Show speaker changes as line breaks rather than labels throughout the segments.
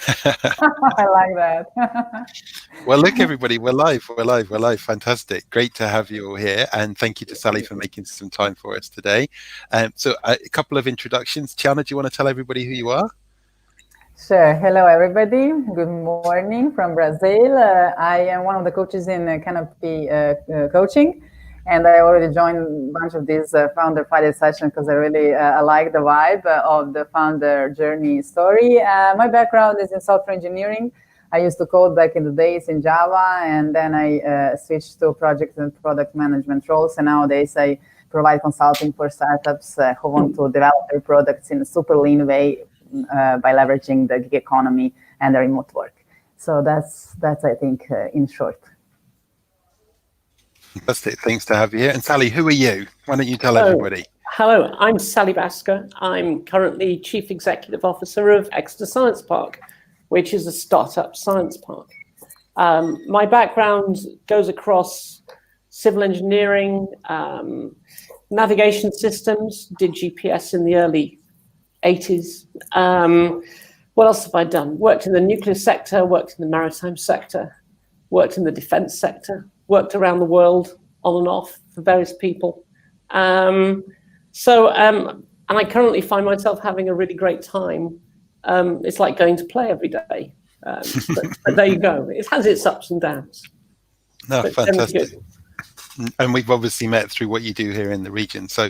I like that.
Well, look, everybody, we're live. Fantastic. Great to have you all here. And thank you to Sally for making some time for us today. So a couple of introductions. Tiana, do you want to tell everybody who you are?
Sure. Hello, everybody. Good morning from Brazil. I am one of the coaches in Canopy coaching. And I already joined a bunch of these Founder Friday sessions because I really like the vibe of the founder journey story. My background is in software engineering. I used to code back in the days in Java, and then I switched to project and product management roles. And nowadays I provide consulting for startups who want to develop their products in a super lean way by leveraging the gig economy and the remote work. So that's I think, in short.
Fantastic. Thanks to have you here. And Sally, who are you? Why don't you tell everybody?
Hello, I'm Sally Basker. I'm currently Chief Executive Officer of Exeter Science Park, which is a startup science park. My background goes across civil engineering, navigation systems, did GPS in the early 80s. What else have I done? Worked in the nuclear sector, worked in the maritime sector, worked in the defense sector, worked around the world on and off for various people. And I currently find myself having a really great time. It's like going to play every day. But there you go. It has its ups and downs.
No, fantastic. And we've obviously met through what you do here in the region. So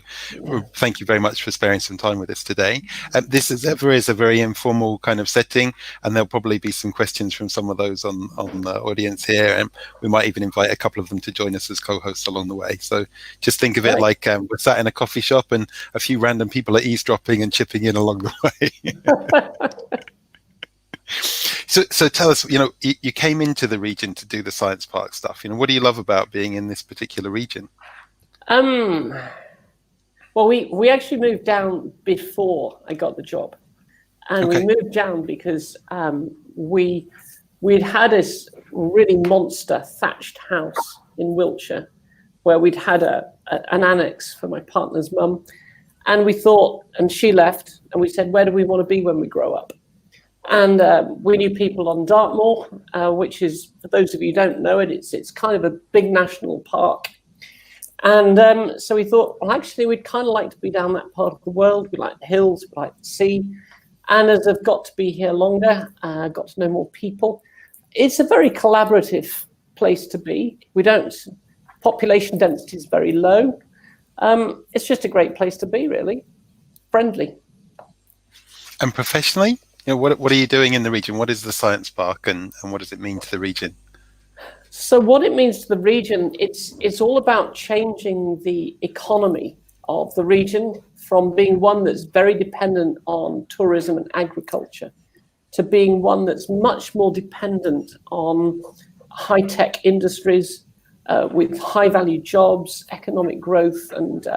thank you very much for sparing some time with us today. This is a very informal kind of setting, and there'll probably be some questions from some of those on the audience here. And we might even invite a couple of them to join us as co-hosts along the way. So just think of it like we're sat in a coffee shop and a few random people are eavesdropping and chipping in along the way. So tell us, you came into the region to do the science park stuff. What do you love about being in this particular region?
Well, we actually moved down before I got the job, and we moved down because we'd had this really monster thatched house in Wiltshire, where we'd had an annex for my partner's mum, and we thought, and she left, and we said, where do we want to be when we grow up? And we knew people on Dartmoor, which is, for those of you who don't know it, it's kind of a big national park. And so we thought, well, actually, we'd kind of like to be down that part of the world. We like the hills, we like the sea. And as I've got to be here longer, got to know more people, it's a very collaborative place to be. Population density is very low. It's just a great place to be, really. Friendly.
And professionally? What are you doing in the region? What is the science park, and what does it mean to the region?
So what it means to the region, it's all about changing the economy of the region from being one that's very dependent on tourism and agriculture to being one that's much more dependent on high-tech industries with high-value jobs, economic growth, and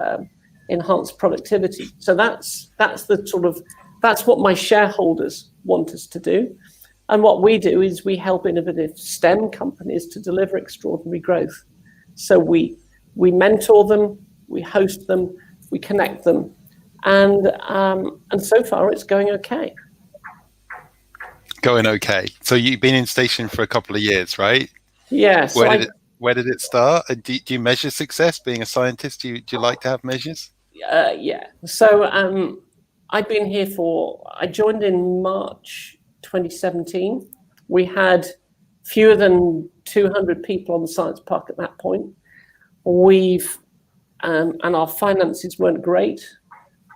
enhanced productivity. So that's what my shareholders want us to do. And what we do is we help innovative STEM companies to deliver extraordinary growth. So we mentor them, we host them, we connect them. And so far it's going okay.
Going okay. So you've been in station for a couple of years, right?
Yes.
Where did it start? Do you measure success being a scientist? Do you like to have measures?
Yeah. So I've been here I joined in March 2017. We had fewer than 200 people on the science park at that point. And our finances weren't great.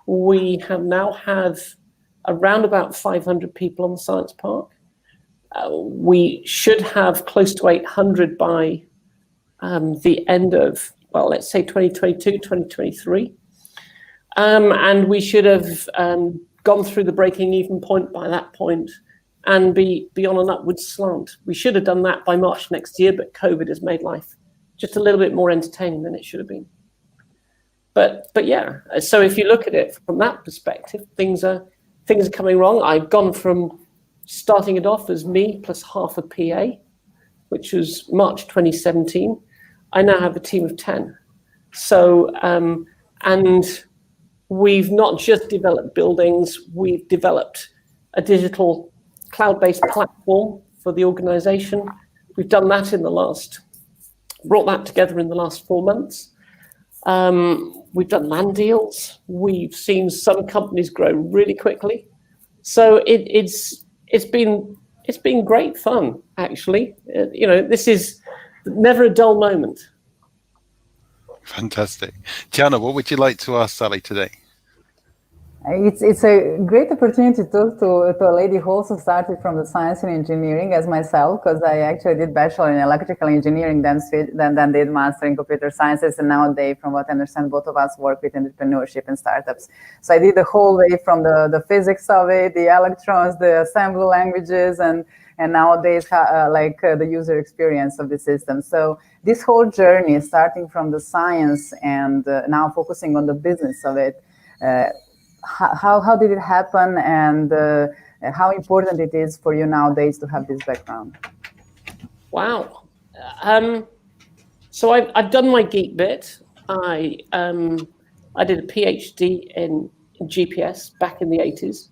We now have around about 500 people on the science park. We should have close to 800 by the end of, let's say 2022, 2023. And we should have gone through the breaking even point by that point and be on an upward slant. We should have done that by March next year, but COVID has made life just a little bit more entertaining than it should have been. But yeah, so if you look at it from that perspective, things are coming wrong. I've gone from starting it off as me plus half a PA, which was March 2017. I now have a team of 10. So, and we've not just developed buildings, we've developed a digital cloud-based platform for the organization. We've done that brought that together in the last 4 months. We've done land deals. We've seen some companies grow really quickly. So it's been great fun, actually. This is never a dull moment.
Fantastic. Gianna, what would you like to ask Sally today?
It's a great opportunity to talk to a lady who also started from the science and engineering as myself, because I actually did bachelor in electrical engineering, then did master in computer sciences, and nowadays, from what I understand, both of us work with entrepreneurship and startups. So I did the whole way from the physics of it, the electrons, the assembly languages, and nowadays the user experience of the system. So this whole journey, starting from the science and now focusing on the business of it, how did it happen, and how important it is for you nowadays to have this background?
Wow. So I've done my geek bit. I did a PhD in GPS back in the 80s.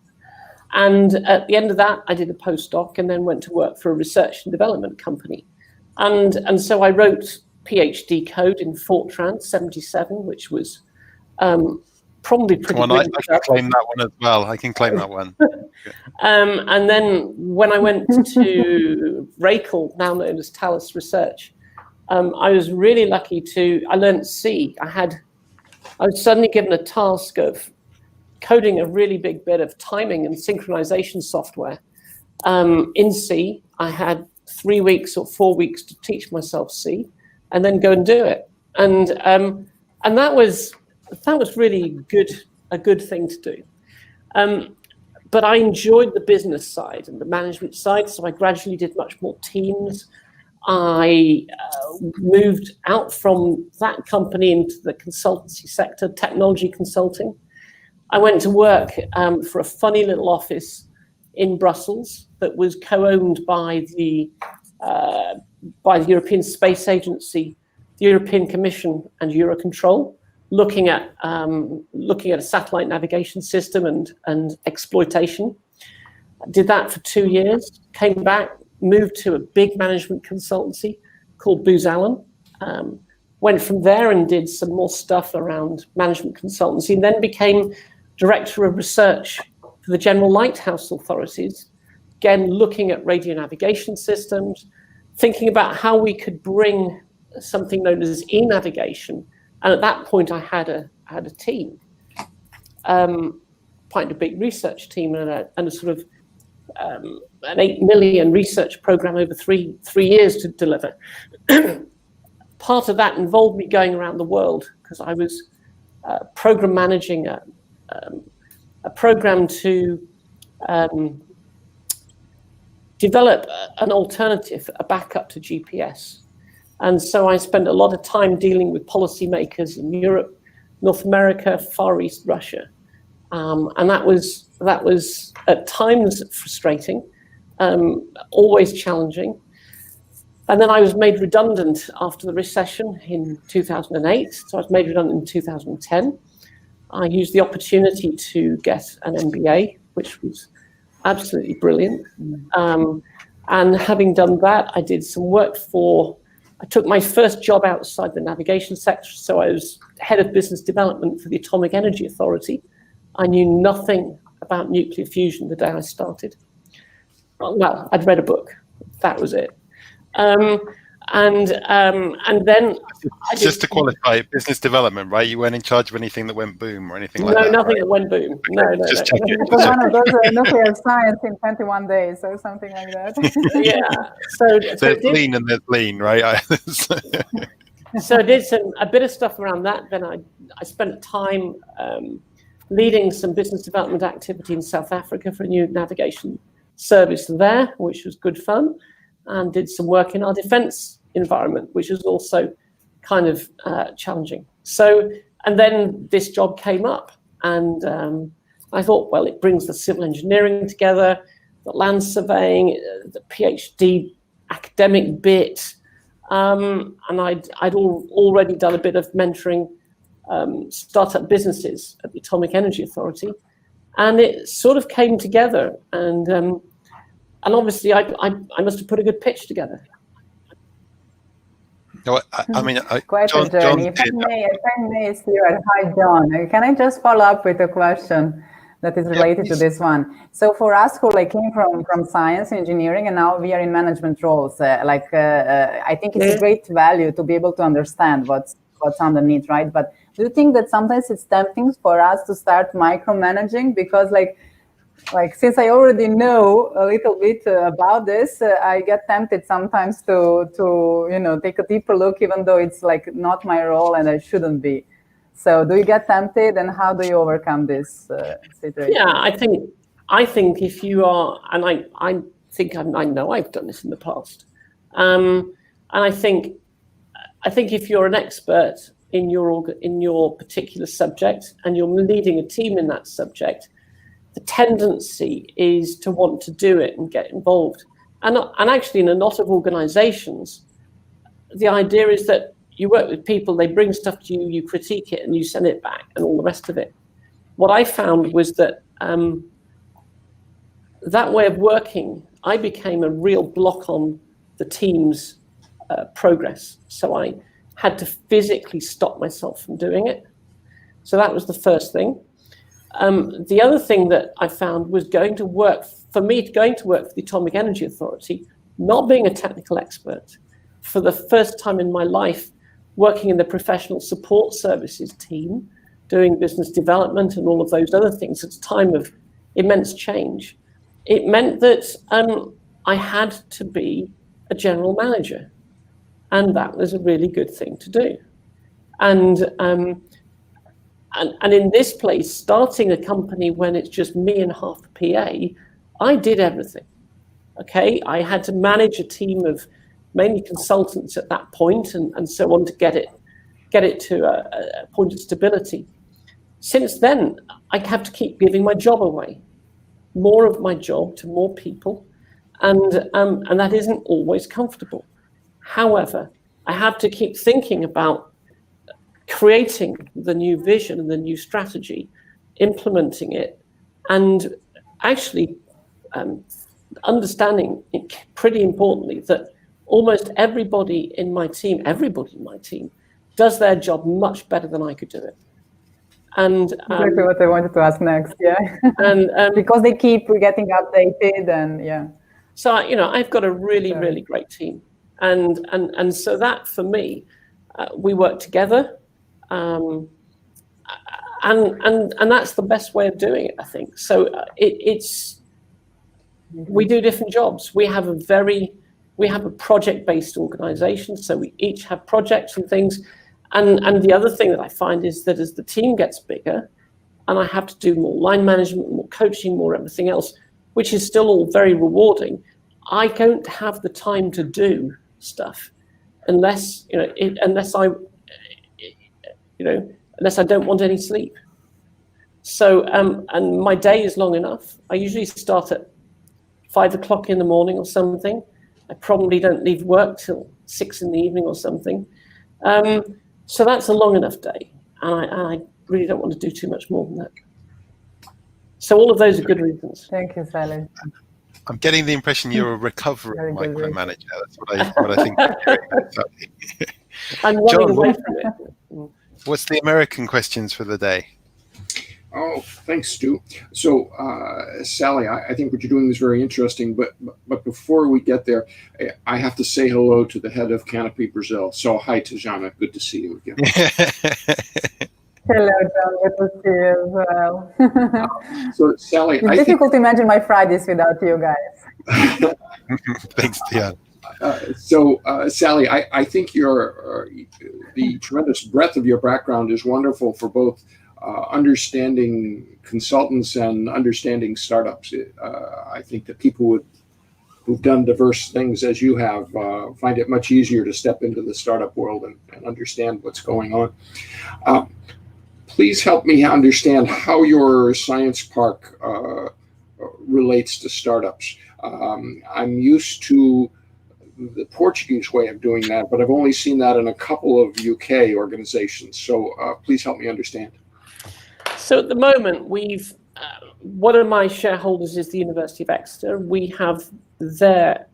And at the end of that, I did a postdoc and then went to work for a research and development company. And so I wrote PhD code in Fortran 77, which was probably pretty good.
I can claim that one as well. I can claim that one.
And then when I went to Rakel, now known as Thales Research, I was really lucky I learned C. I was suddenly given a task of coding a really big bit of timing and synchronization software in C. I had 3 weeks or 4 weeks to teach myself C and then go and do it. And that was really a good thing to do. But I enjoyed the business side and the management side, so I gradually did much more teams. I moved out from that company into the consultancy sector, technology consulting. I went to work for a funny little office in Brussels that was co-owned by the European Space Agency, the European Commission, and Eurocontrol, looking at a satellite navigation system and exploitation. I did that for 2 years, came back, moved to a big management consultancy called Booz Allen, went from there and did some more stuff around management consultancy, and then became director of research for the General Lighthouse Authorities, again looking at radio navigation systems, thinking about how we could bring something known as e-navigation. And at that point, I had a team, quite a big research team, and a sort of an 8 million research program over three years to deliver. Part of that involved me going around the world because I was program managing a program to develop an alternative, a backup to GPS. And so I spent a lot of time dealing with policymakers in Europe, North America, Far East, Russia. And that was at times frustrating, always challenging. And then I was made redundant after the recession in 2008. So I was made redundant in 2010. I used the opportunity to get an MBA, which was absolutely brilliant. And having done that, I did some work I took my first job outside the navigation sector. So I was head of business development for the Atomic Energy Authority. I knew nothing about nuclear fusion the day I started. Well, I'd read a book. That was it. And then
just to qualify, business development, right? You weren't in charge of anything that went boom or anything like that.
No, nothing
right?
that went boom. No.
Just
One of those nuclear science in 21 days or something like that.
Yeah. So
there's lean and there's lean, right?
So I did a bit of stuff around that. Then I spent time leading some business development activity in South Africa for a new navigation service there, which was good fun. And did some work in our defense environment, which was also kind of challenging. So, and then this job came up, and I thought, well, it brings the civil engineering together, the land surveying, the PhD academic bit, and I'd already done a bit of mentoring startup businesses at the Atomic Energy Authority, and it sort of came together. And obviously I must have put a good pitch together.
No, I mean,
quite a journey. If I may, Stuart, hi John. Can I just follow up with a question that is related to this one? So for us who came from science, engineering, and now we are in management roles, I think it's a great value to be able to understand what's underneath, right? But do you think that sometimes it's tempting for us to start micromanaging because since I already know a little bit about this, I get tempted sometimes to take a deeper look, even though it's not my role and I shouldn't be. So do you get tempted, and how do you overcome this situation?
Yeah, I think if you are, and I think I know I've done this in the past, and I think if you're an expert in your particular subject and you're leading a team in that subject, the tendency is to want to do it and get involved. And actually, in a lot of organizations, the idea is that you work with people, they bring stuff to you, you critique it, and you send it back, and all the rest of it. What I found was that that way of working, I became a real block on the team's progress. So I had to physically stop myself from doing it. So that was the first thing. The other thing that I found was going to work for the Atomic Energy Authority, not being a technical expert, for the first time in my life, working in the professional support services team, doing business development and all of those other things at a time of immense change. It meant that I had to be a general manager, and that was a really good thing to do. And in this place, starting a company when it's just me and half the PA, I did everything. Okay, I had to manage a team of mainly consultants at that point, and so on to get it to a point of stability. Since then, I have to keep giving my job away, more of my job to more people, and that isn't always comfortable. However, I have to keep thinking about creating the new vision and the new strategy, implementing it, and actually understanding, pretty importantly, that almost everybody in my team does their job much better than I could do it. And
exactly what I wanted to ask next, yeah. And because they keep getting updated, and yeah.
So I've got a really great team, and so that for me, we work together, and that's the best way of doing it, I think. So it's we do different jobs. We have a project-based organization, so we each have projects and things. And the other thing that I find is that as the team gets bigger, and I have to do more line management, more coaching, more everything else, which is still all very rewarding, I don't have the time to do stuff unless I don't want any sleep. So and my day is long enough. I usually start at 5 o'clock in the morning or something. I probably don't leave work till 6 in the evening or something. So that's a long enough day, and I really don't want to do too much more than that. So all of those are good reasons.
Thank you, Sally.
I'm getting the impression you're a recovering micromanager. That's what I think.
I'm running away from it.
What's the American questions for the day?
Oh, thanks, Stu. So, Sally, I think what you're doing is very interesting, but before we get there, I have to say hello to the head of Canopy Brazil. So, hi, Tajana. Good to see you again.
Hello, John. Good to see you as well.
So, Sally,
it's difficult to imagine my Fridays without you guys.
Thanks, Dion.
Sally, I think the tremendous breadth of your background is wonderful for both understanding consultants and understanding startups. I think that people who've done diverse things as you have find it much easier to step into the startup world and understand what's going on. Please help me understand how your science park relates to startups. I'm used to the Portuguese way of doing that, but I've only seen that in a couple of UK organizations. So please help me understand.
So at the moment, we've one of my shareholders is the University of Exeter. We have their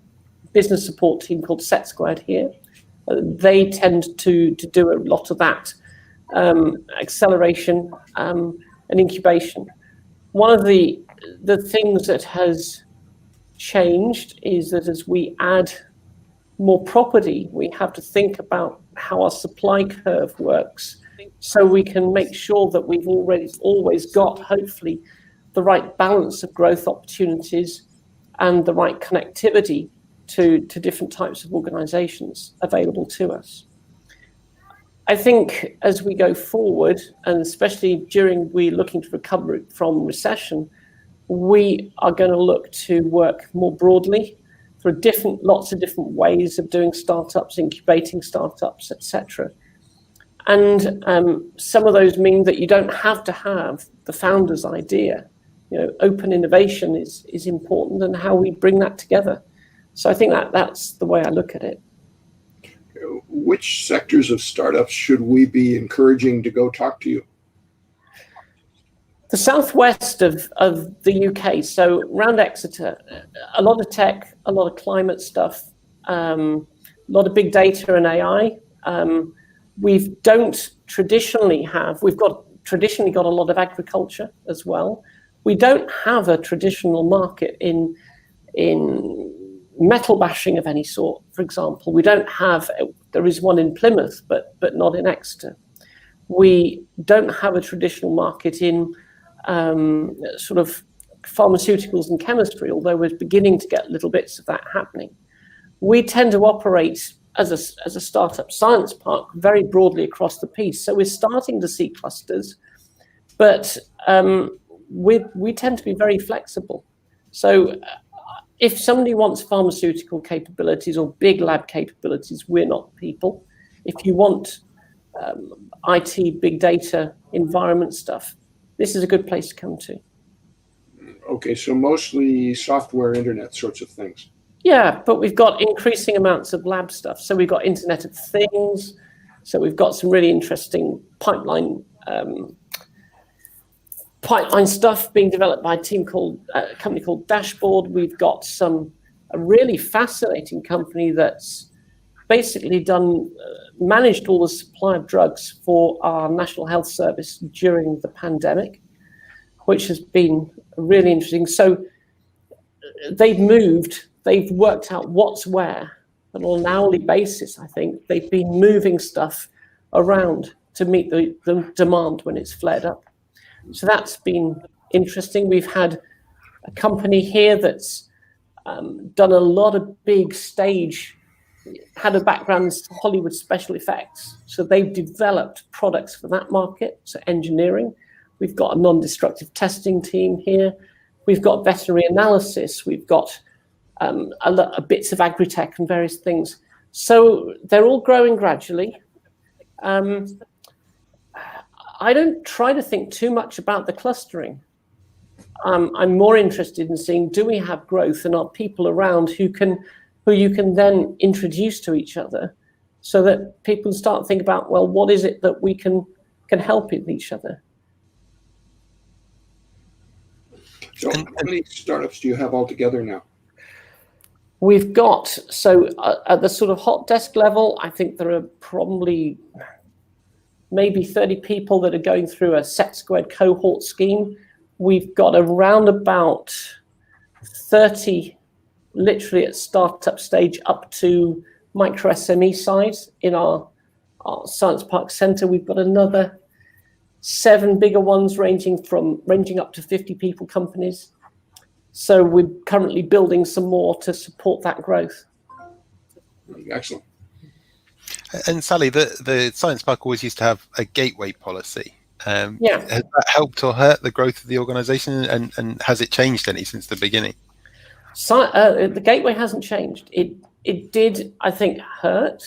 business support team called Set Squared here. They tend to do a lot of that acceleration and incubation. One of the things that has changed is that as we add more property, we have to think about how our supply curve works, so we can make sure that we've always got, hopefully, the right balance of growth opportunities and the right connectivity to different types of organizations available to us. I think as we go forward, and especially we're looking to recover from recession, we are going to look to work more broadly for lots of different ways of doing startups, incubating startups, etc. And some of those mean that you don't have to have the founder's idea. Open innovation is important, and how we bring that together. So I think that's the way I look at it.
Which sectors of startups should we be encouraging to go talk to you?
The southwest of the UK, so around Exeter, a lot of tech, a lot of climate stuff, a lot of big data and AI. We've traditionally got a lot of agriculture as well. We don't have a traditional market in metal bashing of any sort, for example. There is one in Plymouth, but not in Exeter. We don't have a traditional market in sort of pharmaceuticals and chemistry, although we're beginning to get little bits of that happening. We tend to operate as a startup science park very broadly across the piece. So we're starting to see clusters, but we tend to be very flexible. So if somebody wants pharmaceutical capabilities or big lab capabilities, we're not people. If you want IT, big data, environment stuff, this is a good place to come to.
Okay, so mostly software, internet sorts of things.
Yeah, but we've got increasing amounts of lab stuff. So we've got Internet of Things. So we've got some really interesting pipeline stuff being developed by a company called Dashboard. We've got a really fascinating company that's basically managed all the supply of drugs for our National Health Service during the pandemic, which has been really interesting. So they've worked out what's where, and on an hourly basis, I think, they've been moving stuff around to meet the demand when it's flared up. So that's been interesting. We've had a company here that's done a lot of big stage, had a background in Hollywood special effects. So they've developed products for that market, so engineering. We've got a non-destructive testing team here. We've got veterinary analysis. We've got a bits of agri-tech and various things. So they're all growing gradually. I don't try to think too much about the clustering. I'm more interested in seeing, do we have growth, and are people around who you can then introduce to each other, so that people start thinking about, well, what is it that we can help with each other?
So how many startups do you have altogether now?
We've got, at the sort of hot desk level, I think there are probably maybe 30 people that are going through a Set Squared cohort scheme. We've got around about 30 literally at startup stage up to micro SME size in our Science Park Centre. We've got another 7 bigger ones ranging up to 50 people companies. So we're currently building some more to support that growth.
Excellent.
And Sally, the Science Park always used to have a gateway policy. Has that helped or hurt the growth of the organisation, and has it changed any since the beginning?
The gateway hasn't changed. It did, I think, hurt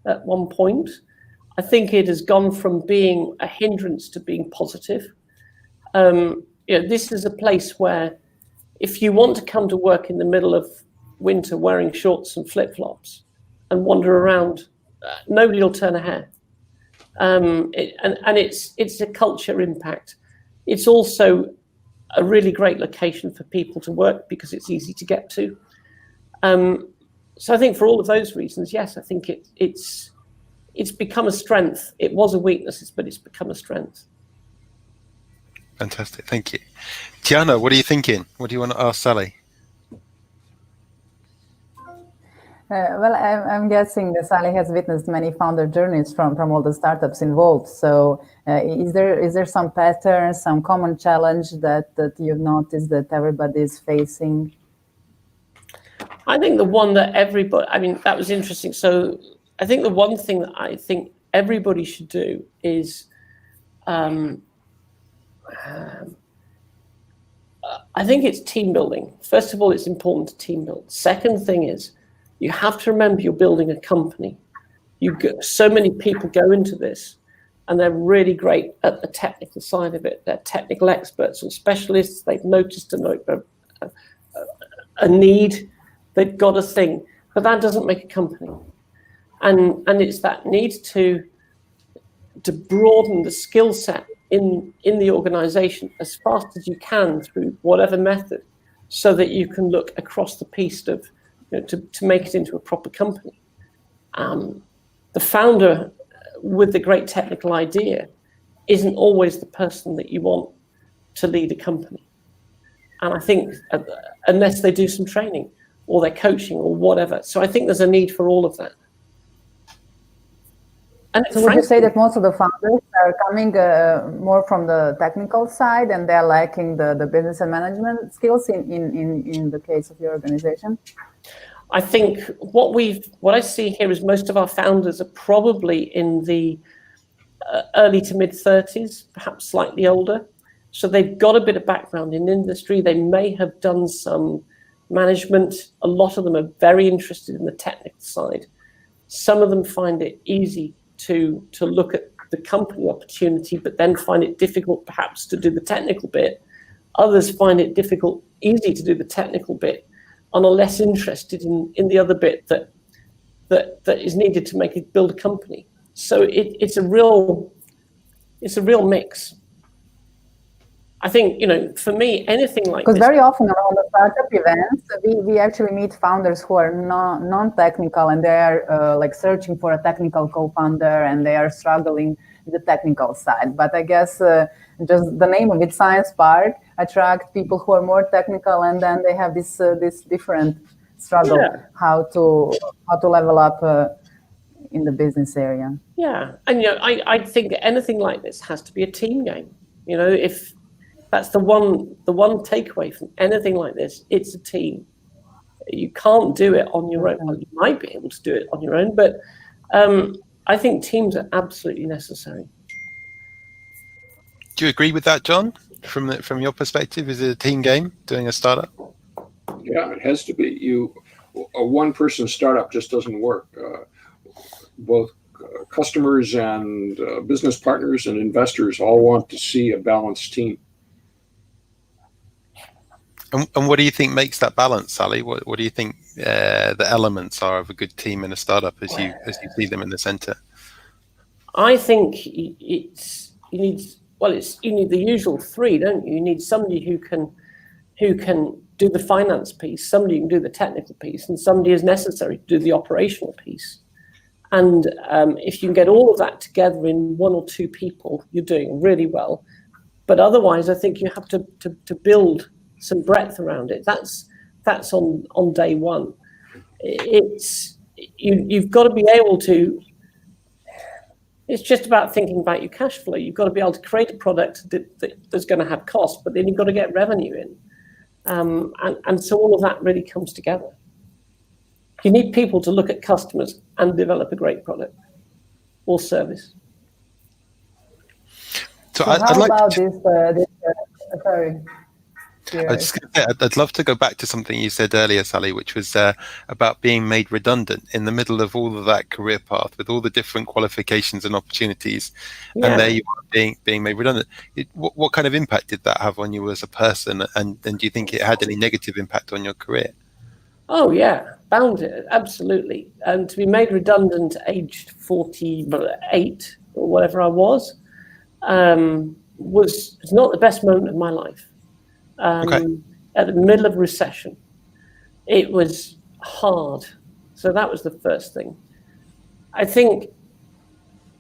at one point. I think it has gone from being a hindrance to being positive. This is a place where if you want to come to work in the middle of winter wearing shorts and flip-flops and wander around, nobody will turn a hair. And it's a culture impact. It's also a really great location for people to work because it's easy to get to. So I think for all of those reasons, yes, I think it's become a strength. It was a weakness, but it's become a strength.
Fantastic, thank you. Tiana, what are you thinking? What do you want to ask Sally?
Well, I'm guessing that Sally has witnessed many founder journeys from all the startups involved. So is there some pattern, some common challenge that you've noticed that everybody is facing?
I think the one that everybody, I mean, that was interesting. So I think the one thing that I think everybody should do is, I think it's team building. First of all, it's important to team build. Second thing is, you have to remember you're building a company. So many people go into this and they're really great at the technical side of it. They're technical experts or specialists. They've noticed a need. They've got a thing, but that doesn't make a company. And it's that need to broaden the skill set in the organization as fast as you can through whatever method, so that you can look across the piece of, to make it into a proper company. The founder with the great technical idea isn't always the person that you want to lead a company. And I think unless they do some training or they're coaching or whatever. So I think there's a need for all of that. And
so would you say that most of the founders are coming more from the technical side and they're lacking the business and management skills in the case of your organization?
I think what I see here is most of our founders are probably in the early to mid 30s, perhaps slightly older. So they've got a bit of background in industry. They may have done some management. A lot of them are very interested in the technical side. Some of them find it easy to look at the company opportunity, but then find it difficult perhaps to do the technical bit. Others find it easy to do the technical bit and are less interested in the other bit that is needed to build a company. So it's a real mix. I think, for me, anything like this.
Because very often on the startup events, we actually meet founders who are non-technical and they are like searching for a technical co-founder and they are struggling with the technical side. But I guess just the name of it, Science Park, attract people who are more technical, and then they have this different struggle how to level up in the business area.
Yeah, and I think anything like this has to be a team game. If that's the one takeaway from anything like this, it's a team. You can't do it on your own. Well, you might be able to do it on your own, but I think teams are absolutely necessary.
Do you agree with that, John? From your perspective, is it a team game doing a startup?
Yeah, it has to be. A one-person startup just doesn't work. Both customers and business partners and investors all want to see a balanced team.
And what do you think makes that balance, Sally? What do you think the elements are of a good team in a startup as you see them in the center? I
think you need the usual three, don't you? You need somebody who can do the finance piece, somebody who can do the technical piece, and somebody is necessary to do the operational piece. And if you can get all of that together in one or two people, you're doing really well. But otherwise, I think you have to build some breadth around it. That's on day one. You've got to be able to. It's just about thinking about your cash flow. You've got to be able to create a product that's going to have cost, but then you've got to get revenue in, and so all of that really comes together. You need people to look at customers and develop a great product or service.
So
how about this? Sorry.
I'd love to go back to something you said earlier, Sally, which was about being made redundant in the middle of all of that career path with all the different qualifications and opportunities. Yeah. And there you are being made redundant. What kind of impact did that have on you as a person? And do you think it had any negative impact on your career?
Oh, yeah, absolutely. And to be made redundant aged 48 or whatever I was not the best moment of my life. at the middle of recession. It was hard. So that was the first thing. I think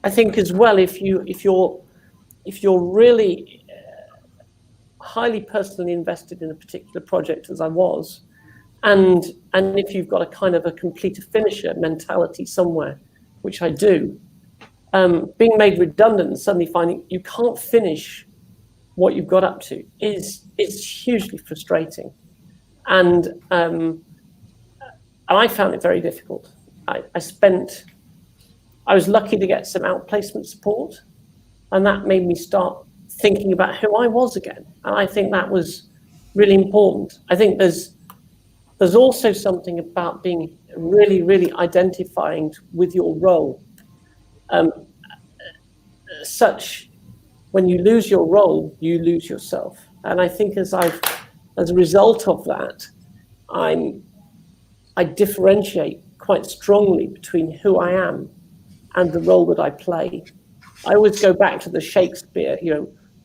as well, if you're really highly personally invested in a particular project, as I was, and if you've got a kind of a completer finisher mentality somewhere, which I do, being made redundant and suddenly finding you can't finish what you've got up to is hugely frustrating, and I found it very difficult. I was lucky to get some outplacement support, and that made me start thinking about who I was again. And I think that was really important. I think there's also something about being really, really identifying with your role. When you lose your role, you lose yourself. And I think as a result of that, I differentiate quite strongly between who I am and the role that I play. I always go back to the Shakespeare,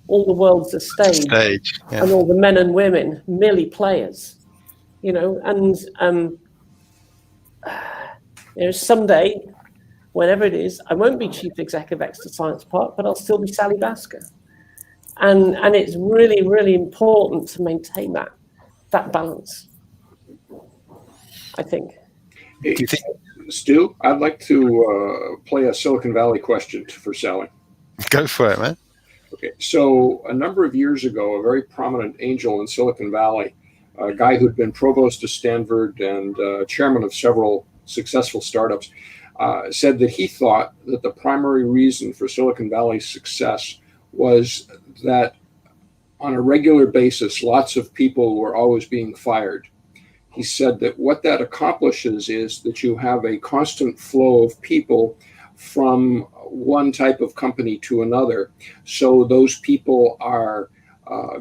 all the world's a stage yeah. And all the men and women merely players, and someday, whenever it is, I won't be chief exec of Exeter Science Park, but I'll still be Sally Basker. And it's really, really important to maintain that balance, I think.
Hey, Stu, I'd like to play a Silicon Valley question for Sally.
Go for it, man.
Okay, so a number of years ago, a very prominent angel in Silicon Valley, a guy who'd been provost of Stanford and chairman of several successful startups, said that he thought that the primary reason for Silicon Valley's success was that on a regular basis, lots of people were always being fired. He said that what that accomplishes is that you have a constant flow of people from one type of company to another. So those people are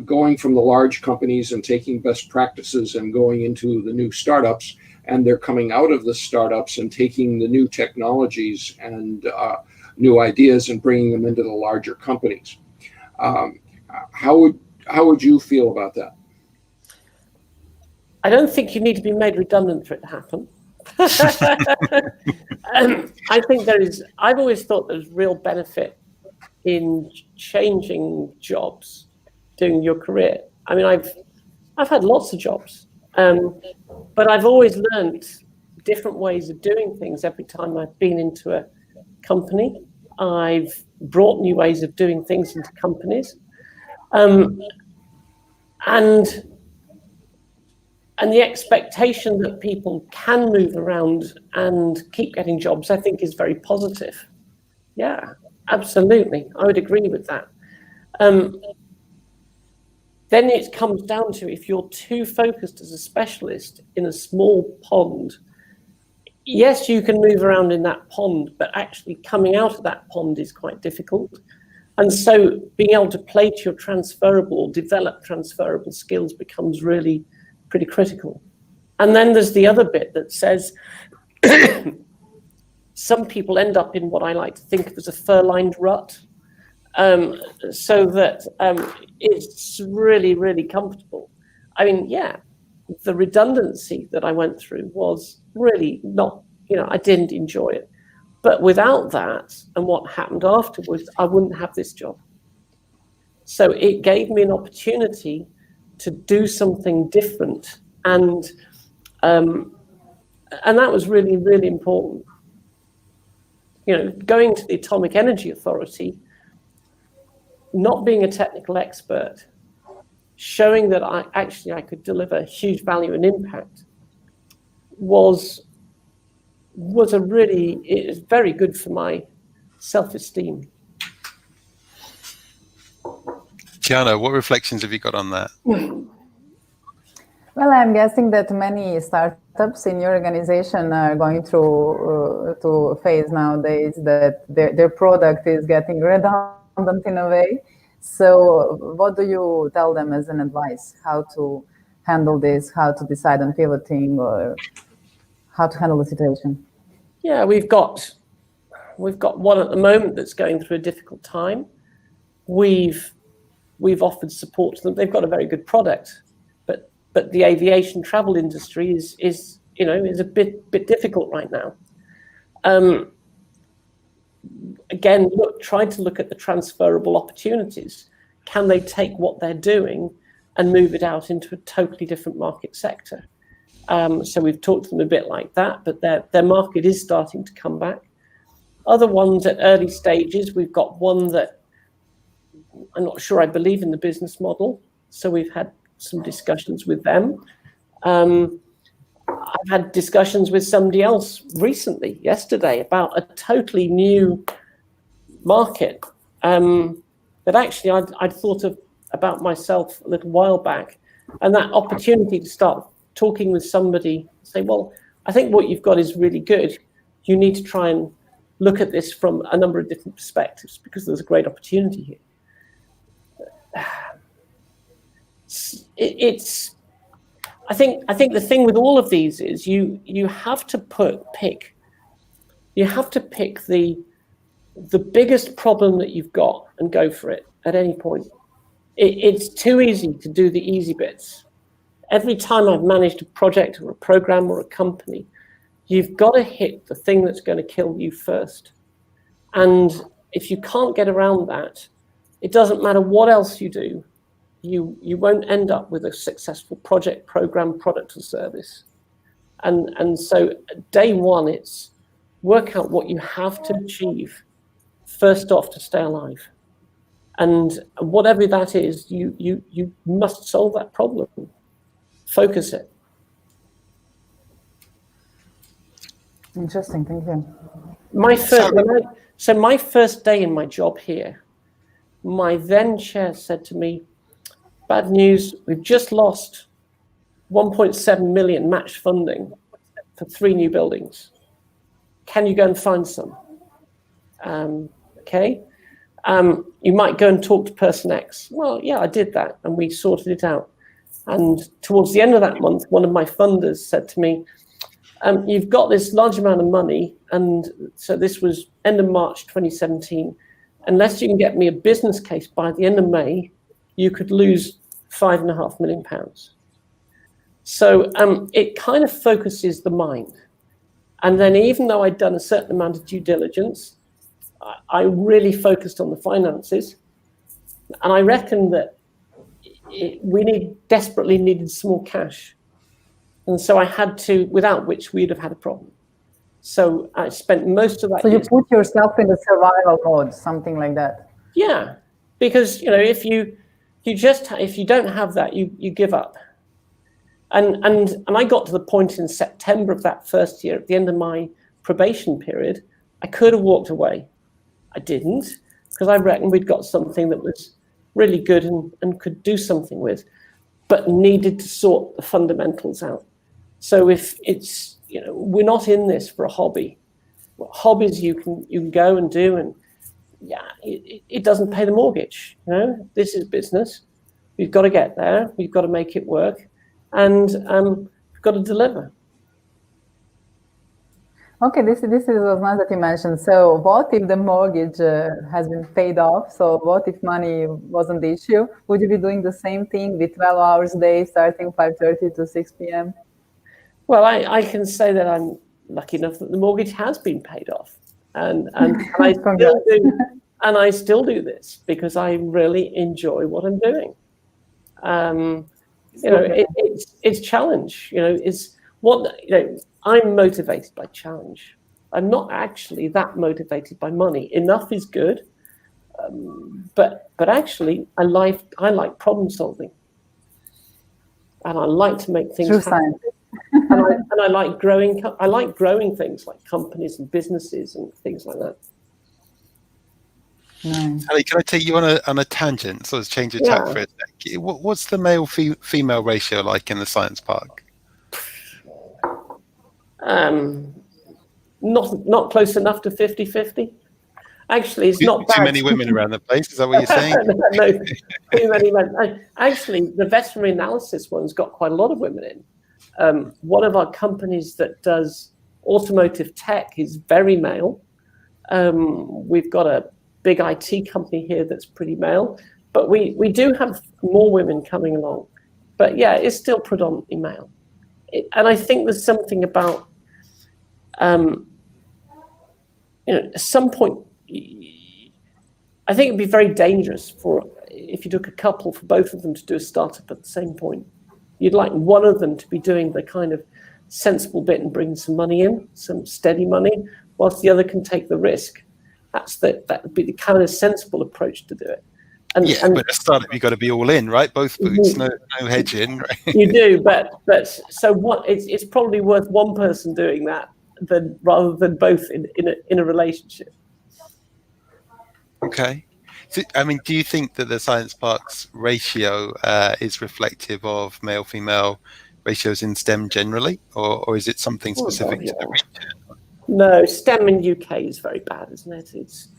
going from the large companies and taking best practices and going into the new startups, and they're coming out of the startups and taking the new technologies and new ideas and bringing them into the larger companies. How would you feel about that?
I don't think you need to be made redundant for it to happen. I think I've always thought there's real benefit in changing jobs during your career. I mean, I've had lots of jobs, but I've always learned different ways of doing things every time I've been into a company. I've brought new ways of doing things into companies. And the expectation that people can move around and keep getting jobs, I think, is very positive. Yeah, absolutely. I would agree with that. Then it comes down to, if you're too focused as a specialist in a small pond, yes, you can move around in that pond, but actually coming out of that pond is quite difficult. And so being able to play to your transferable, develop transferable skills becomes really pretty critical. And then there's the other bit that says some people end up in what I like to think of as a fur-lined rut, so that it's really, really comfortable. I mean, yeah, the redundancy that I went through was really not, I didn't enjoy it. But without that and what happened afterwards, I wouldn't have this job. So it gave me an opportunity to do something different, and that was really, really important. Going to the Atomic Energy Authority, not being a technical expert, showing that I could deliver huge value and impact was very good for my self-esteem.
Kiana, what reflections have you got on that?
Well, I'm guessing that many startups in your organization are going through to a phase nowadays that their product is getting redundant in a way. So what do you tell them as an advice? How to handle this, how to decide on pivoting, or how to handle the situation?
Yeah, we've got one at the moment that's going through a difficult time. We've offered support to them. They've got a very good product, but the aviation travel industry is a bit difficult right now. Again, try to look at the transferable opportunities. Can they take what they're doing and move it out into a totally different market sector? So we've talked to them a bit like that, but their market is starting to come back. Other ones at early stages, we've got one that I'm not sure I believe in the business model, so we've had some discussions with them. I've had discussions with somebody else recently, yesterday, about a totally new market that actually I'd thought about myself a little while back, and that opportunity to start talking with somebody, say, well, I think what you've got is really good. You need to try and look at this from a number of different perspectives because there's a great opportunity here. I think the thing with all of these is you have to pick the biggest problem that you've got and go for it at any point. It's too easy to do the easy bits. Every time I've managed a project or a program or a company, you've got to hit the thing that's going to kill you first. And if you can't get around that, it doesn't matter what else you do, you won't end up with a successful project, program, product, or service. And so day one, it's work out what you have to achieve first off to stay alive. And whatever that is, you must solve that problem. Focus it.
Interesting, thank you.
My first day in my job here, my then chair said to me, bad news, we've just lost 1.7 million match funding for 3 new buildings. Can you go and find some? Okay. You might go and talk to person X. Well, yeah, I did that, and we sorted it out. And towards the end of that month, one of my funders said to me, you've got this large amount of money, and so this was end of March 2017. Unless you can get me a business case by the end of May, you could lose £5.5 million. So it kind of focuses the mind. And then even though I'd done a certain amount of due diligence, I really focused on the finances. And I reckon that we desperately needed some more cash. And so I had to, without which we'd have had a problem. So I spent most of that.
So you put yourself in the survival mode, something like that.
Yeah, because if you don't have that, you give up. And I got to the point in September of that first year, at the end of my probation period, I could have walked away. I didn't, because I reckoned we'd got something that was really good and could do something with, but needed to sort the fundamentals out. So if it's, we're not in this for a hobby. Well, hobbies you can go and do, and it doesn't pay the mortgage. This is business. We've got to get there. We've got to make it work, and we've got to deliver.
Okay, this was nice that you mentioned. So what if the mortgage has been paid off? So what if money wasn't the issue? Would you be doing the same thing with 12 hours a day, starting 5:30 to 6 p.m.?
Well, I can say that I'm lucky enough that the mortgage has been paid off. And I still do this because I really enjoy what I'm doing. It's challenge. I'm motivated by challenge. I'm not actually that motivated by money. Enough is good, but actually, I like problem solving, and I like to make things happen. and I like growing. I like growing things like companies and businesses and things like that.
Nice.
Sally, can I take you on a tangent? So let's change the tack for a sec. What's the male-female ratio like in the science park?
Not close enough to 50-50. Actually, it's not bad.
Too many women around the place. Is that what you're saying?
No, too many men. Actually, the veterinary analysis one's got quite a lot of women in. One of our companies that does automotive tech is very male. We've got a big IT company here that's pretty male, but we do have more women coming along. But yeah, it's still predominantly male. And I think there's something about, at some point, I think it'd be very dangerous if you took a couple, for both of them to do a startup at the same point. You'd like one of them to be doing the kind of sensible bit and bring some money in, some steady money, whilst the other can take the risk. That would be the kind of sensible approach to do it. And
but a startup, you've got to be all in, right? Both boots, no hedging. Right?
You do, but so what? It's probably worth one person doing that rather than both in a relationship.
Okay. So, I mean, do you think that the Science Park's ratio is reflective of male-female ratios in STEM generally, or is it something specific to the region?
No, STEM in UK is very bad, isn't it? It's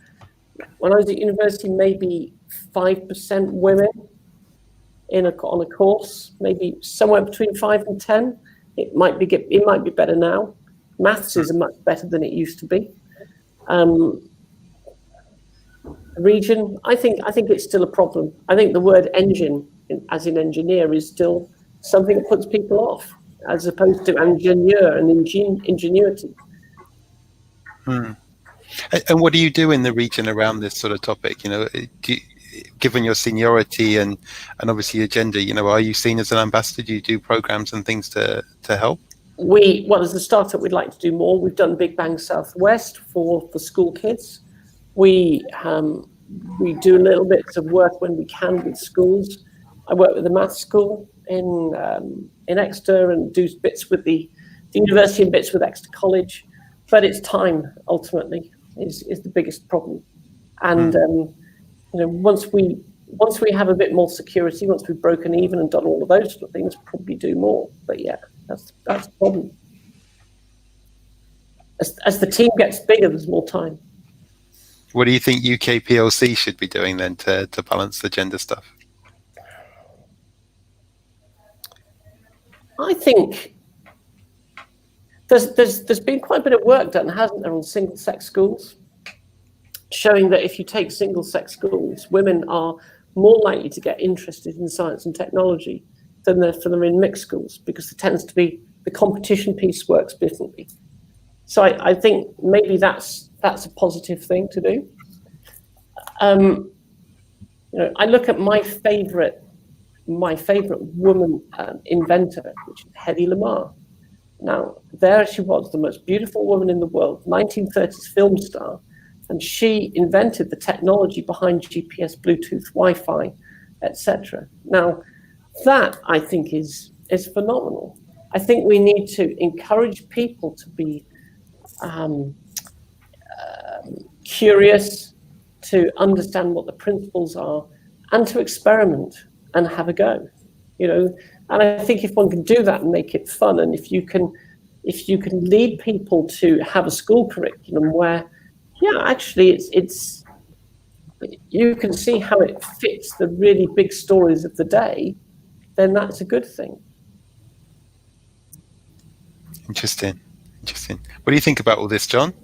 when I was at university, maybe 5% women on a course, maybe somewhere between 5 and 10. It might be better now. Maths is much better than it used to be. Region, I think it's still a problem. I think the word engine, as in engineer, is still something that puts people off, as opposed to ingenieur and ingenuity.
And what do you do in the region around this sort of topic? Given your seniority and obviously your gender, are you seen as an ambassador? Do you do programs and things to help?
As a startup, we'd like to do more. We've done Big Bang Southwest for school kids. We do a little bit of work when we can with schools. I work with the maths school in Exeter and do bits with the university and bits with Exeter College. But it's time, ultimately, is the biggest problem. And once we have a bit more security, once we've broken even and done all of those sort of things, probably do more. But yeah, that's the problem. As the team gets bigger, there's more time.
What do you think UK PLC should be doing then to balance the gender stuff?
I think there's been quite a bit of work done, hasn't there, on single-sex schools, showing that if you take single-sex schools, women are more likely to get interested in science and technology than they're in mixed schools, because there tends to be the competition piece works differently. So I think maybe that's a positive thing to do. I look at my favorite woman inventor, which is Hedy Lamarr. Now, there she was, the most beautiful woman in the world, 1930s film star, and she invented the technology behind GPS, Bluetooth, Wi-Fi, etc. Now, that I think is phenomenal. I think we need to encourage people to be curious, to understand what the principles are, and to experiment and have a go. And I think if one can do that and make it fun, and if you can lead people to have a school curriculum where, actually it's you can see how it fits the really big stories of the day, then that's a good thing.
Interesting. What do you think about all this, John?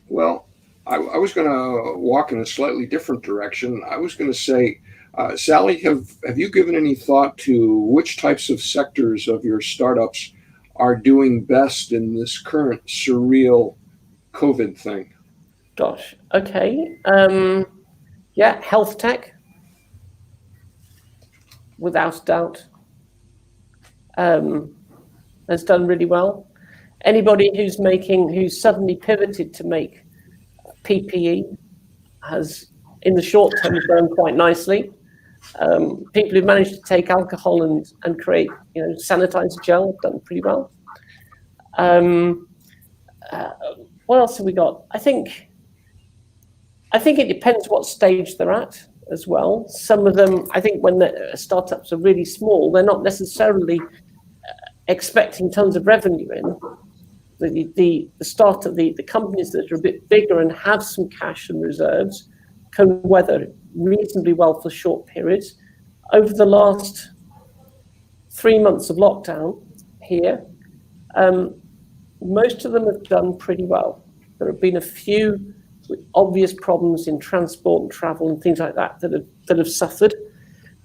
Well, I was going to walk in a slightly different direction. I was going to say, Sally, have you given any thought to which types of sectors of your startups are doing best in this current surreal COVID thing?
Gosh, okay. Health tech, without doubt, has done really well. Anybody who's suddenly pivoted to make PPE has, in the short term, grown quite nicely. People who've managed to take alcohol and create, sanitizer gel have done pretty well. What else have we got? I think it depends what stage they're at as well. Some of them, I think, when the startups are really small, they're not necessarily expecting tons of revenue in. The companies that are a bit bigger and have some cash and reserves can weather reasonably well for short periods. Over the last 3 months of lockdown here, most of them have done pretty well. There have been a few with obvious problems in transport and travel and things like that have suffered.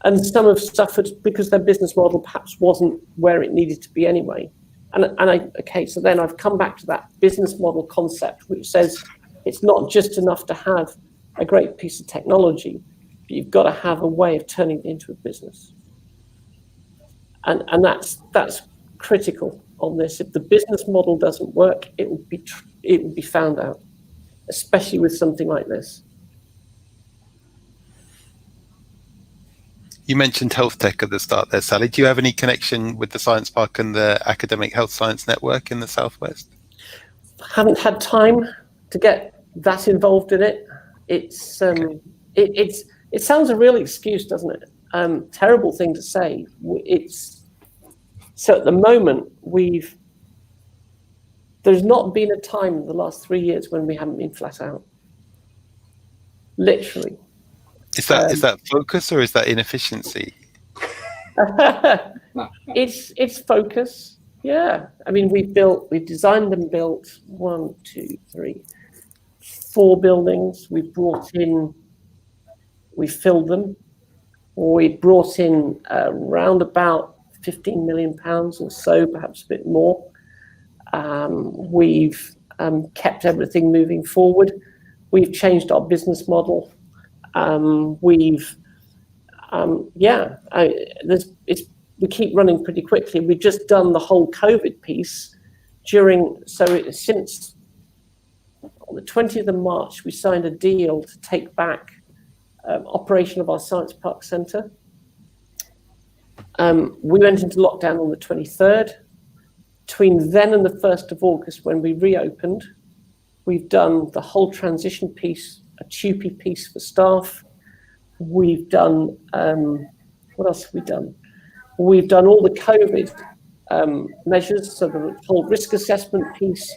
and some have suffered because their business model perhaps wasn't where it needed to be anyway. So then I've come back to that business model concept, which says it's not just enough to have a great piece of technology, but you've got to have a way of turning it into a business. And that's critical on this. If the business model doesn't work, it will be found out, especially with something like this.
You mentioned health tech at the start there, Sally. Do you have any connection with the Science Park and the Academic Health Science Network in the Southwest?
Haven't had time to get that involved in it. It sounds a real excuse, doesn't it? Terrible thing to say. So at the moment there's not been a time in the last 3 years when we haven't been flat out. Literally.
Is that focus or is that inefficiency?
It's focus. Yeah. I mean, we've designed and built 1, 2, 3, 4 buildings. We filled them. We brought in around about £15 million or so, perhaps a bit more. We've kept everything moving forward. We've changed our business model. We keep running pretty quickly. We've just done the whole COVID piece since on the 20th of March, we signed a deal to take back operation of our Science Park Centre. We went into lockdown on the 23rd. Between then and the 1st of August, when we reopened, we've done the whole transition piece, a TUPE piece for staff. We've done, what else have we done? We've done all the COVID measures, so the whole risk assessment piece.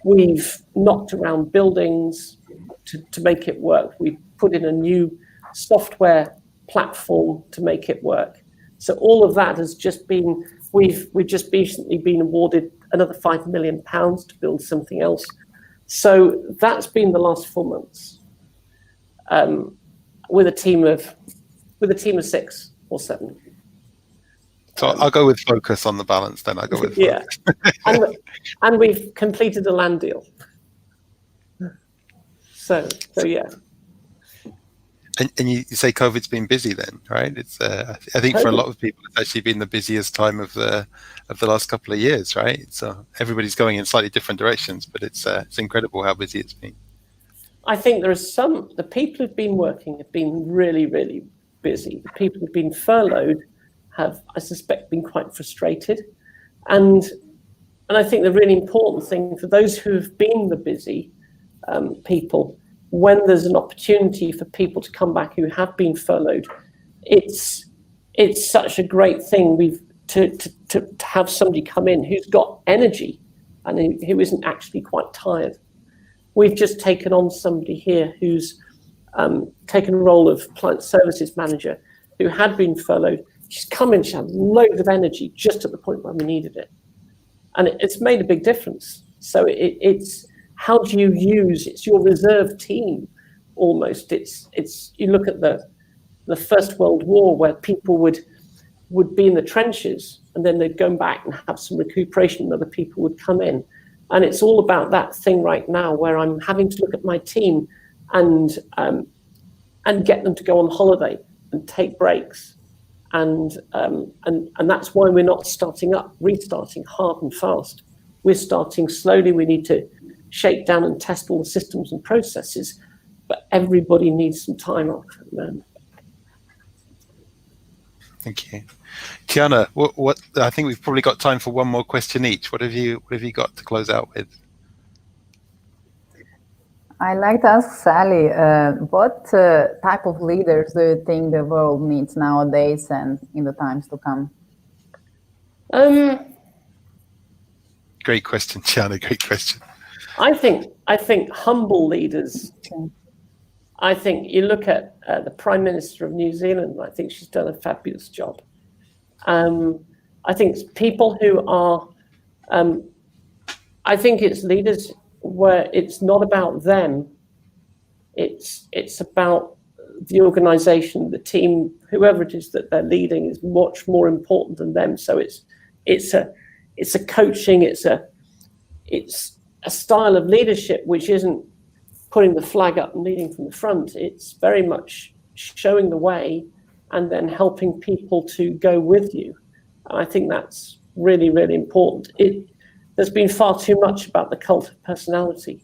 We've knocked around buildings to make it work. We've put in a new software platform to make it work. So all of that has just been, we've just recently been awarded another £5 million to build something else. So that's been the last 4 months, with a team of 6 or 7.
So I'll go with focus on the balance then. I'll go with focus.
Yeah, and we've completed a land deal. So yeah.
And you say COVID's been busy then, right? It's I think for a lot of people it's actually been the busiest time of the last couple of years, right? So everybody's going in slightly different directions, but it's incredible how busy it's been.
I think the people who've been working have been really, really busy. The people who've been furloughed have, I suspect, been quite frustrated. And I think the really important thing for those who have been the busy people, when there's an opportunity for people to come back who have been furloughed, it's such a great thing to have somebody come in who's got energy and who isn't actually quite tired. We've just taken on somebody here who's taken a role of client services manager who had been furloughed. She's come in, she had loads of energy just at the point when we needed it. And it's made a big difference. So it's how do you use, it's your reserve team almost. It's you look at the First World War where people would be in the trenches and then they'd go back and have some recuperation and other people would come in. And it's all about that thing right now where I'm having to look at my team and get them to go on holiday and take breaks. And that's why we're not restarting hard and fast. We're starting slowly. We need to shake down and test all the systems and processes, but everybody needs some time off at the moment.
Thank you. Tiana, what I think we've probably got time for one more question each. What have you got to close out with?
I'd like to ask Sally, what type of leaders do you think the world needs nowadays and in the times to come?
Great question, Tiana. Great question.
I think humble leaders.
Okay.
I think you look at the Prime Minister of New Zealand. I think she's done a fabulous job. I think it's people who are. I think it's leaders where it's not about them. It's about the organization, the team, whoever it is that they're leading is much more important than them. So it's a coaching, it's a style of leadership which isn't putting the flag up and leading from the front. It's very much showing the way and then helping people to go with you. And I think that's really, really important. There's been far too much about the cult of personality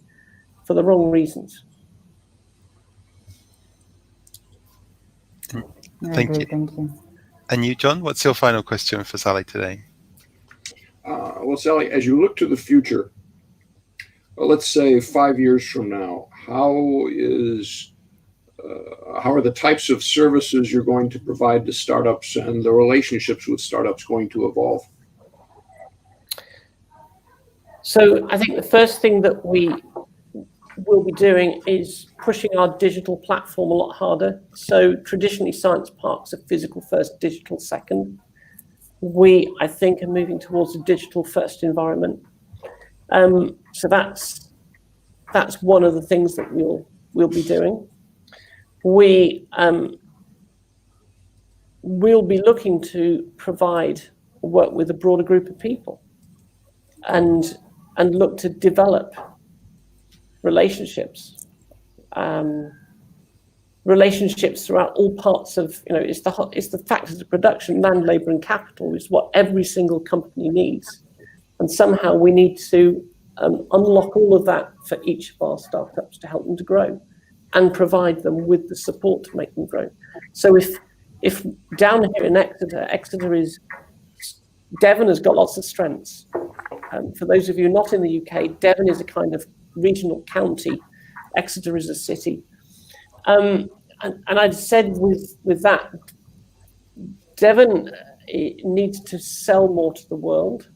for the wrong reasons.
Thank you. And you, John, what's your final question for Sally today?
Well, Sally, as you look to the future, let's say 5 years from now, how are the types of services you're going to provide to startups and the relationships with startups going to evolve?
So I think the first thing that we will be doing is pushing our digital platform a lot harder. So traditionally, science parks are physical first, digital second. We, I think, are moving towards a digital first environment. So that's one of the things that we'll be doing. We'll be looking to work with a broader group of people and look to develop relationships throughout all parts of, it's the factors of production, land, labor, and capital is what every single company needs. And somehow we need to unlock all of that for each of our startups to help them to grow and provide them with the support to make them grow. So if down here in Exeter is, Devon has got lots of strengths. For those of you not in the UK, Devon is a kind of regional county. Exeter is a city. And I'd said with that, Devon needs to sell more to the world.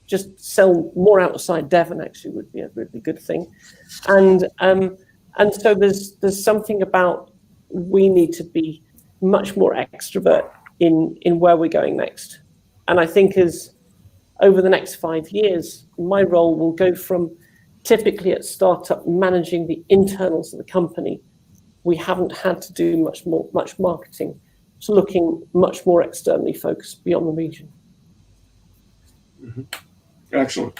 Just sell more outside Devon actually would be a really good thing. And so there's something about we need to be much more extrovert in where we're going next. And I think as over the next 5 years, my role will go from typically at startup managing the internals of the company. We haven't had to do much marketing, to looking much more externally focused beyond the region.
Mm-hmm. Excellent.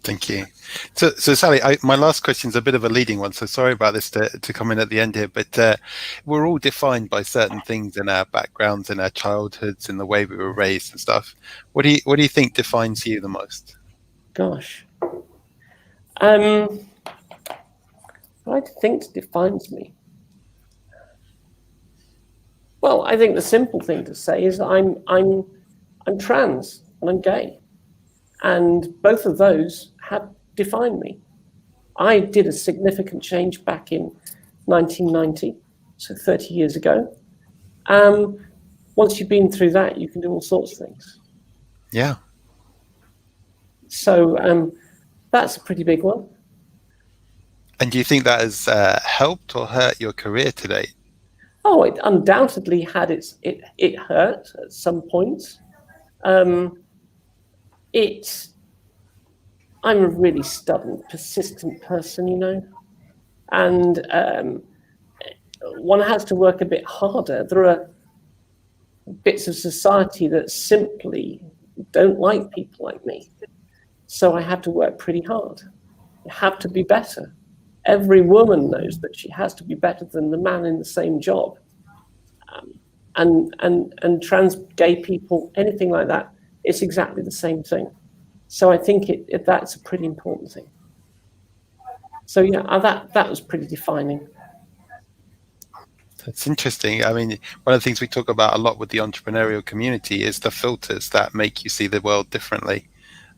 Thank you. So Sally, my last question is a bit of a leading one, so sorry about this to come in at the end here, but we're all defined by certain things in our backgrounds, in our childhoods, in the way we were raised and stuff. What do you think defines you the most?
Gosh. What I think defines me? Well, I think the simple thing to say is I'm trans and I'm gay. And both of those have defined me. I did a significant change back in 1990, so 30 years ago. Once you've been through that, you can do all sorts of things.
Yeah.
So that's a pretty big one.
And do you think that has helped or hurt your career today?
Oh, it undoubtedly had it hurt at some points. I'm a really stubborn, persistent person, and one has to work a bit harder. There are bits of society that simply don't like people like me. So I have to work pretty hard. I have to be better. Every woman knows that she has to be better than the man in the same job. And trans, gay people, anything like that, it's exactly the same thing. So I think that's a pretty important thing. So yeah, that was pretty defining.
That's interesting. I mean, one of the things we talk about a lot with the entrepreneurial community is the filters that make you see the world differently.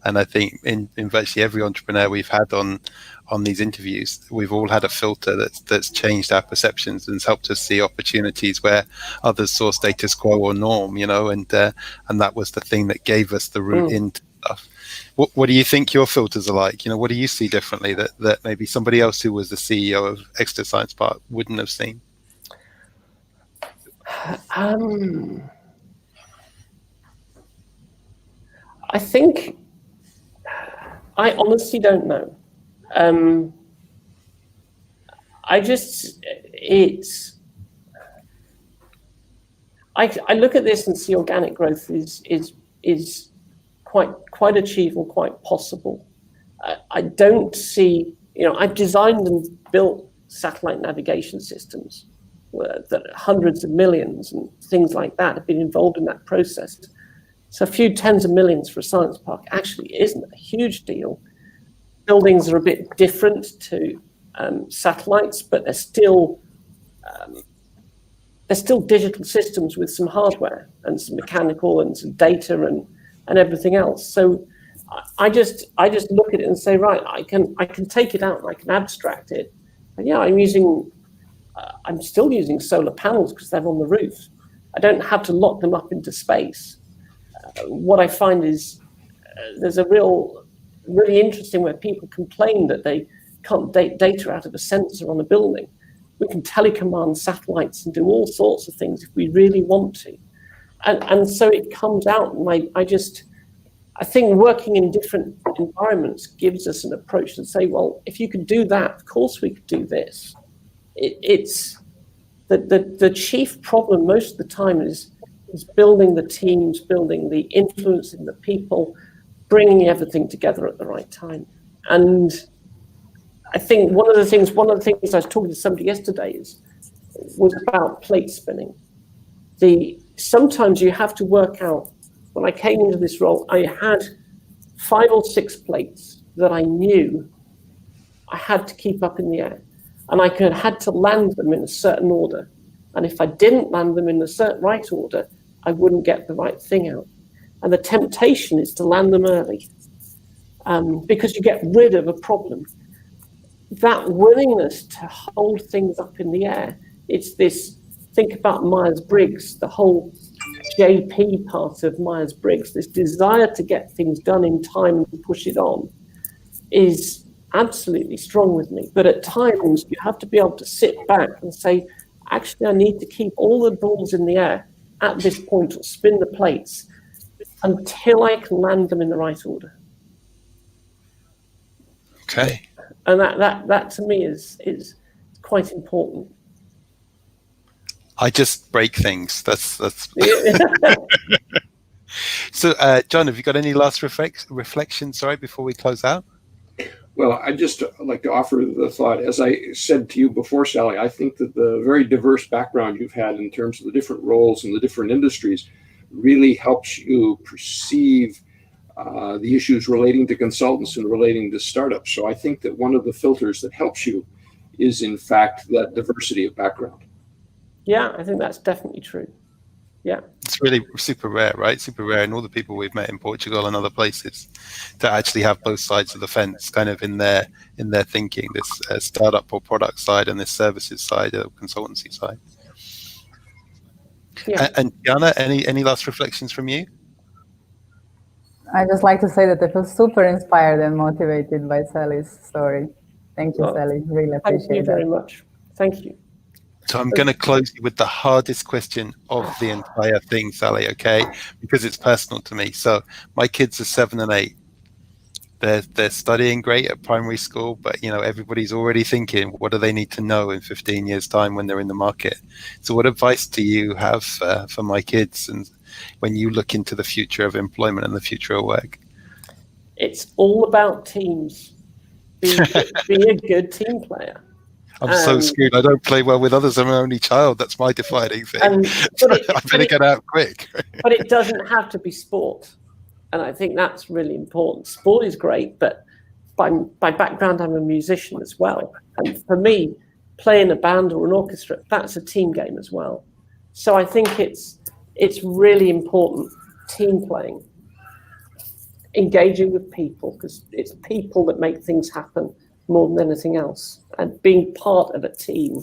And I think in virtually every entrepreneur we've had on these interviews, we've all had a filter that's changed our perceptions and has helped us see opportunities where others saw status quo or norm, and that was the thing that gave us the route into stuff. What do you think your filters are like? What do you see differently that maybe somebody else who was the CEO of Exeter Science Park wouldn't have seen?
I think I honestly don't know. I look at this and see organic growth is quite achievable, quite possible. I don't see, I've designed and built satellite navigation systems that hundreds of millions and things like that have been involved in that process. So a few tens of millions for a science park actually isn't a huge deal. Buildings are a bit different to satellites, but they're still digital systems with some hardware and some mechanical and some data and everything else. So I just look at it and say, right, I can take it out and I can abstract it. And yeah, I'm still using solar panels because they're on the roof. I don't have to lock them up into space. What I find is there's a really interesting where people complain that they can't take data out of a sensor on a building. We can telecommand satellites and do all sorts of things if we really want to. And so it comes out, and I think working in different environments gives us an approach to say, well, if you could do that, of course we could do this. It's the chief problem most of the time is building the teams, building the influence in the people, bringing everything together at the right time. And I think one of the things I was talking to somebody yesterday was about plate spinning. Sometimes you have to work out. When I came into this role, I had 5 or 6 plates that I knew I had to keep up in the air, and I had to land them in a certain order. And if I didn't land them in the right order, I wouldn't get the right thing out. And the temptation is to land them early because you get rid of a problem. That willingness to hold things up in the air, it's this, think about Myers-Briggs, the whole JP part of Myers-Briggs, this desire to get things done in time and push it on is absolutely strong with me. But at times you have to be able to sit back and say, actually, I need to keep all the balls in the air at this point or spin the plates until I can land them in the right order.
Okay.
And that to me is quite important.
I just break things. That's. So, John, have you got any last reflections? Sorry, before we close out.
Well, I'd just like to offer the thought, as I said to you before, Sally, I think that the very diverse background you've had in terms of the different roles and the different industries really helps you perceive the issues relating to consultants and relating to startups. So I think that one of the filters that helps you is, in fact, that diversity of background.
Yeah, I think that's definitely true. Yeah.
It's really super rare, right? Super rare. And all the people we've met in Portugal and other places to actually have both sides of the fence kind of in their thinking, this startup or product side and this services side or consultancy side. Yeah. And Jana, any last reflections from you?
I just like to say that I feel super inspired and motivated by Sally's story. Thank you, Sally. Really appreciate it.
Thank you very much. Thank you.
So I'm going to close you with the hardest question of the entire thing, Sally, okay? Because it's personal to me. So my kids are 7 and 8. They're studying great at primary school, but everybody's already thinking, what do they need to know in 15 years' time when they're in the market? So what advice do you have for my kids and when you look into the future of employment and the future of work?
It's all about teams. Be a good team player.
I'm so screwed. I don't play well with others. I'm an only child. That's my defining thing. I better get out quick.
But it doesn't have to be sport. And I think that's really important. Sport is great, but by background, I'm a musician as well. And for me, playing a band or an orchestra, that's a team game as well. So I think it's really important, team playing, engaging with people, because it's people that make things happen more than anything else. And being part of a team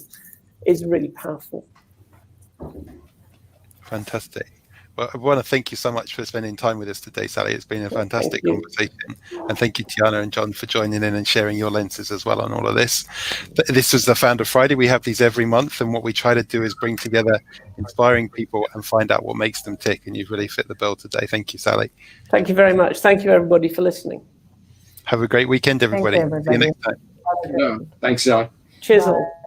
is really powerful.
Fantastic. Well, I want to thank you so much for spending time with us today, Sally. It's been a fantastic conversation. And thank you, Tiana and John, for joining in and sharing your lenses as well on all of this. This was the Founder Friday. We have these every month. And what we try to do is bring together inspiring people and find out what makes them tick. And you've really fit the bill today. Thank you, Sally.
Thank you very much. Thank you, everybody, for listening.
Have a great weekend, everybody. See you next time.
Yeah, thanks, Sally.
Cheers all.